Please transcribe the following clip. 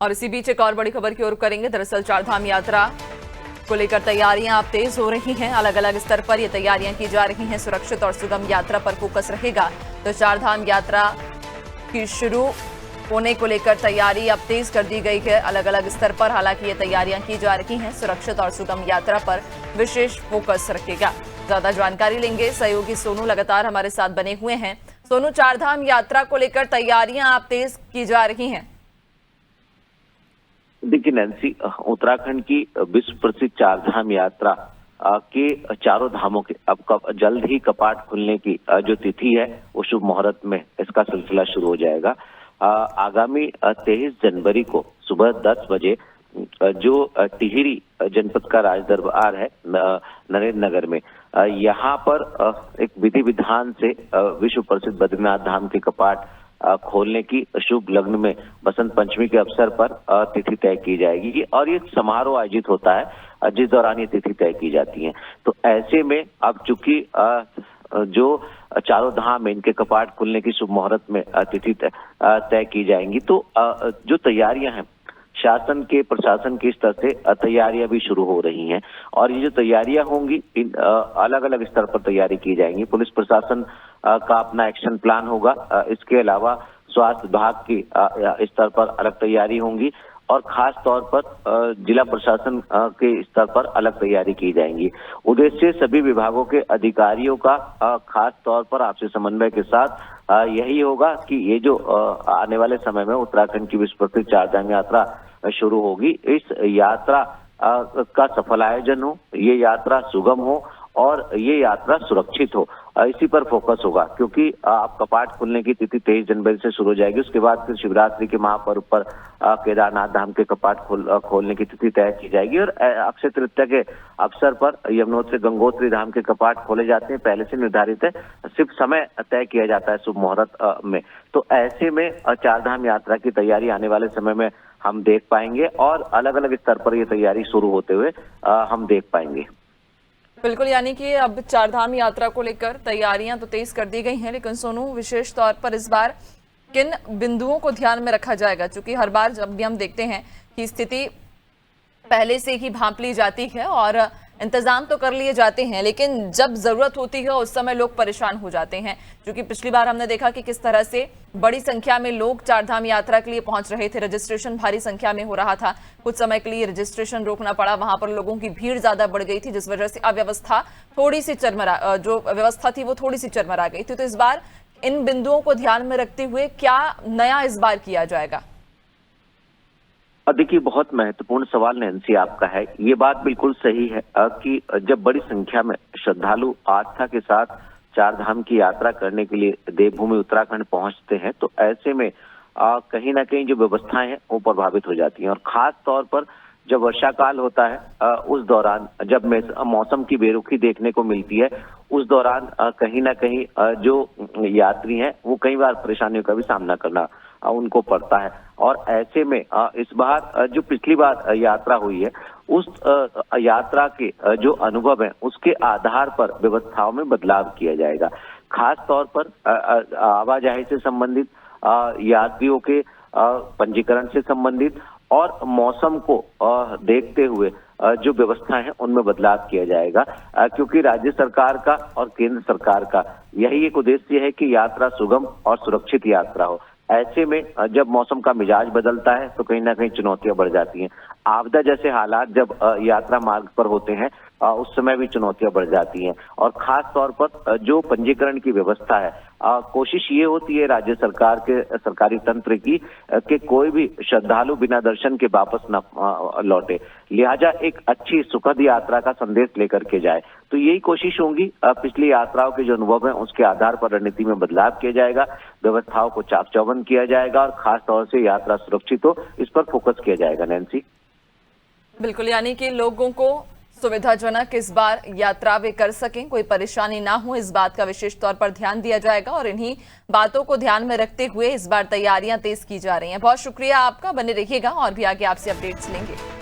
और इसी बीच एक और बड़ी खबर की ओर करेंगे। दरअसल चारधाम यात्रा को लेकर तैयारियां अब तेज हो रही हैं। अलग अलग स्तर पर ये तैयारियां की जा रही हैं। सुरक्षित और सुगम यात्रा पर फोकस रहेगा। तो चारधाम यात्रा की शुरू होने को लेकर तैयारी अब तेज कर दी गई है अलग अलग स्तर पर। हालांकि ये तैयारियां की जा रही हैं। सुरक्षित और सुगम यात्रा पर विशेष फोकस रखेगा। ज्यादा जानकारी लेंगे, सहयोगी सोनू लगातार हमारे साथ बने हुए हैं। सोनू, चारधाम यात्रा को लेकर तैयारियां अब तेज की जा रही हैं। देखिए नैन्सी, उत्तराखंड की विश्व प्रसिद्ध चारधाम यात्रा के चारों धामों के अब जल्द ही कपाट खुलने की जो तिथि है वो शुभ मुहूर्त में इसका सिलसिला शुरू हो जाएगा। आगामी 23 जनवरी को सुबह 10 बजे जो टिहरी जनपद का राज दरबार है नरेंद्र नगर में, यहाँ पर एक विधि विधान से विश्व प्रसिद्ध बद्रीनाथ धाम के कपाट खोलने की शुभ लग्न में बसंत पंचमी के अवसर पर तिथि तय की जाएगी और ये समारोह आयोजित होता है जिस दौरान ये तिथि तय की जाती है। तो ऐसे में अब चूंकि जो चारों धाम इनके कपाट खुलने की शुभ मुहूर्त में तिथि तय की जाएंगी, तो जो तैयारियां हैं शासन के प्रशासन के स्तर से तैयारियां भी शुरू हो रही हैं और ये जो तैयारियां होंगी अलग अलग स्तर पर तैयारी की जाएंगी। पुलिस प्रशासन का अपना एक्शन प्लान होगा। इसके अलावा स्वास्थ्य विभाग की स्तर पर अलग तैयारी होंगी और खास तौर पर जिला प्रशासन के स्तर पर अलग तैयारी की जाएंगी। उद्देश्य सभी विभागों के अधिकारियों का खास तौर पर आपसी समन्वय के साथ यही होगा कि ये जो आने वाले समय में उत्तराखंड की विश्व प्रसिद्ध चारधाम यात्रा शुरू होगी, इस यात्रा का सफल आयोजन हो, ये यात्रा सुगम हो और ये यात्रा सुरक्षित हो, इसी पर फोकस होगा। क्योंकि आप कपाट खुलने की तिथि 23 जनवरी से शुरू हो जाएगी। उसके बाद फिर शिवरात्रि के महापर्व पर केदारनाथ धाम के कपाट खोलने की तिथि तय की जाएगी और अक्षय तृतीया के अवसर पर यमुनोत्री गंगोत्री धाम के कपाट खोले जाते हैं। पहले से निर्धारित है, सिर्फ समय तय किया जाता है शुभ मुहूर्त में। तो ऐसे में चारधाम यात्रा की तैयारी आने वाले समय में हम देख पाएंगे और अलग अलग स्तर पर यह तैयारी शुरू होते हुए हम देख पाएंगे। बिल्कुल, यानी कि अब चारधाम यात्रा को लेकर तैयारियां तो तेज कर दी गई हैं, लेकिन सोनू, विशेष तौर पर इस बार किन बिंदुओं को ध्यान में रखा जाएगा? क्योंकि हर बार जब भी हम देखते हैं कि स्थिति पहले से ही भांप ली जाती है और इंतजाम तो कर लिए जाते हैं, लेकिन जब जरूरत होती है उस समय लोग परेशान हो जाते हैं। क्योंकि पिछली बार हमने देखा कि किस तरह से बड़ी संख्या में लोग चारधाम यात्रा के लिए पहुंच रहे थे। रजिस्ट्रेशन भारी संख्या में हो रहा था। कुछ समय के लिए रजिस्ट्रेशन रोकना पड़ा। वहां पर लोगों की भीड़ ज्यादा बढ़ गई थी, जिस वजह से अव्यवस्था थोड़ी सी चरमरा गई थी। तो इस बार इन बिंदुओं को ध्यान में रखते हुए क्या नया इस बार किया जाएगा? देखिए, बहुत महत्वपूर्ण सवाल नैन्सी आपका है। ये बात बिल्कुल सही है कि जब बड़ी संख्या में श्रद्धालु आस्था के साथ चारधाम की यात्रा करने के लिए देवभूमि उत्तराखंड पहुंचते हैं, तो ऐसे में कहीं ना कहीं जो व्यवस्थाएं हैं वो प्रभावित हो जाती हैं। और खास तौर पर जब वर्षा काल होता है उस दौरान जब मौसम की बेरुखी देखने को मिलती है, उस दौरान कहीं ना कहीं जो यात्री हैं वो कई बार परेशानियों का भी सामना करना उनको पड़ता है। और ऐसे में इस बार जो पिछली बार यात्रा हुई है उस यात्रा के जो अनुभव है उसके आधार पर व्यवस्थाओं में बदलाव किया जाएगा। खास तौर पर आवाजाही से संबंधित, यात्रियों के पंजीकरण से संबंधित और मौसम को देखते हुए जो व्यवस्था है उनमें बदलाव किया जाएगा। क्योंकि राज्य सरकार का और केंद्र सरकार का यही एक उद्देश्य है कि यात्रा सुगम और सुरक्षित यात्रा हो। ऐसे में जब मौसम का मिजाज बदलता है तो कहीं ना कहीं चुनौतियां बढ़ जाती हैं। आपदा जैसे हालात जब यात्रा मार्ग पर होते हैं उस समय भी चुनौतियां बढ़ जाती हैं। और खास तौर पर जो पंजीकरण की व्यवस्था है, कोशिश ये होती है राज्य सरकार के सरकारी तंत्र की कि कोई भी श्रद्धालु बिना दर्शन के वापस न लौटे, लिहाजा एक अच्छी सुखद यात्रा का संदेश लेकर के जाए। तो यही कोशिश होगी। पिछली यात्राओं के जो अनुभव है उसके आधार पर रणनीति में बदलाव किया जाएगा, व्यवस्थाओं को चाक चौबंद किया जाएगा और खास तौर से यात्रा सुरक्षित हो इस पर फोकस किया जाएगा। नैन्सी, बिल्कुल, यानी कि लोगों को सुविधाजनक इस बार यात्रा वे कर सकें, कोई परेशानी ना हो, इस बात का विशेष तौर पर ध्यान दिया जाएगा और इन्हीं बातों को ध्यान में रखते हुए इस बार तैयारियां तेज की जा रही हैं। बहुत शुक्रिया आपका, बने रहिएगा और भी आगे आपसे अपडेट्स लेंगे।